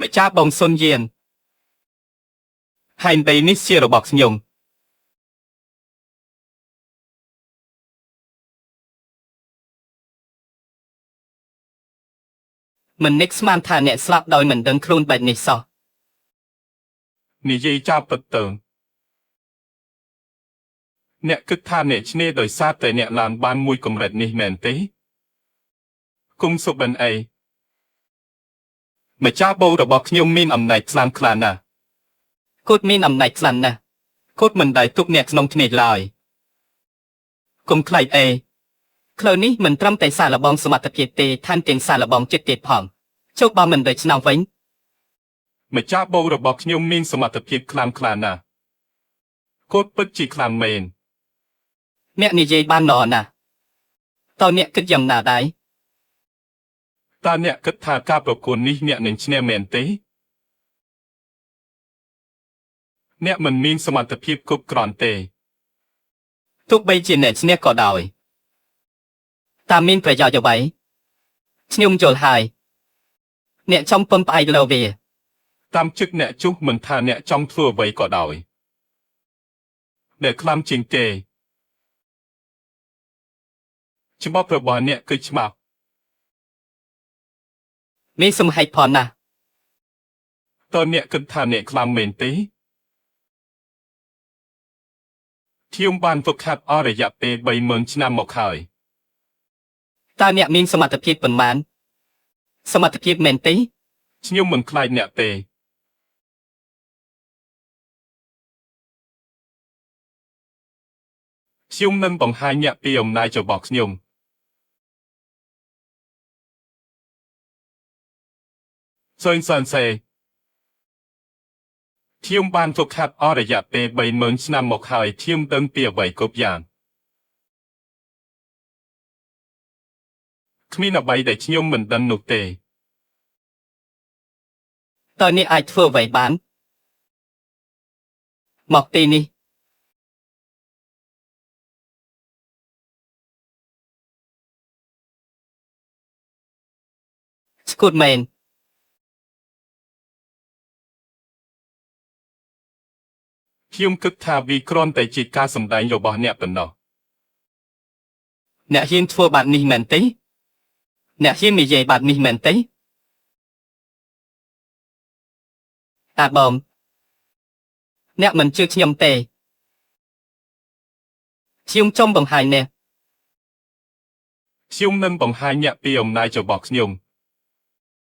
ម្ចាស់បងសុនយានហើយដីនេះជារបស់ខ្ញុំមិននឹកស្មានថាអ្នកស្លាប់ដោយមិនដឹងខ្លួនបែបនេះសោះនិយាយចាប់ពិតទៅអ្នកគិតថាអ្នកឈ្នះដោយសារតែអ្នកឡានបានមួយកម្រិតនេះមែនទេគុំសុបិនអីម្ចាស់បូរបស់ខ្ញុំមានអំណាចខ្លាំងក្លាណាស់គាត់មានអំណាចខ្លាំងណាស់គាត់មិនដែលទុកអ្នកក្នុងគ្នាឡើយគុំខ្លាចអីផ្លូវនេះមិនត្រឹមតែសារលបងសមត្ថភាពទេថែមទាំងសារលបងចិត្តទៀតផងជោគបើមិនដូច្នោះវិញម្ចាស់បូរបស់ខ្ញុំមានសមត្ថភាពខ្លាំងក្លាណាស់គាត់ពិតជាខ្លាំងមែនអ្នកនិយាយបានល្អណាស់តើអ្នកគិតយ៉ាងណាដែរតើអ្នកគិតថាការប្រកួតនេះអ្នកនឹងឈ្នះមែនទេអ្នកមិនមានសមត្ថភាពគ្រប់គ្រាន់ទេទោះបីជាអ្នកឈ្នះក៏ដោយតាមមានប្រយោជន៍អ្វីខ្ញុំយល់ហើយអ្នកចង់ពឹងផ្អែកលើវាតាមជឹកអ្នកជុះមិនថាអ្នកចង់ធ្វើអ្វីក៏ដោយអ្នកខ្លាំជាងគេច្បាប់របស់អ្នកគឺច្បាប់មានសមហេតុផលណាស់តើអ្នកគិតថាអ្នកខ្លាំងមែនទេខ្ញុំបានฝึกហាត់អស់រយៈពេល30000ឆ្នាំមកហើយតើអ្នកមានសមត្ថភាពប៉ុន្មានសមត្ថភាពមែនទេខ្ញុំមិនខ្លាចអ្នកទេខ្ញុំនឹងបង្ហាញអ្នកពីអំណាចរបស់ខ្ញុំសូនសានសេខ្ញុំបានฝึกហាត់អស់រយៈពេល30000ឆ្នាំមកហើយខ្ញុំដឹងពីអ្វីគ្រប់យ៉ាងគ្មានអ្វីដែលខ្ញុំមិនដឹងនោះទេតើអ្នកអាចធ្វើអ្វីបានមកទីនេះស្គូតមែនខ្ញុំគិតថាវាគ្រាន់តែជាការសម្ដែងរបស់អ្នកប៉ុណ្ណោះអ្នកហ៊ានធ្វើបែបនេះមែនទេអ្នកហ៊ាននិយាយបែបនេះមែនទេតាបងអ្នកមិនជឿខ្ញុំទេខ្ញុំចង់បង្ហាញអ្នកខ្ញុំនឹងបង្ហាញអ្នកពីអំណាចរបស់ខ្ញុំ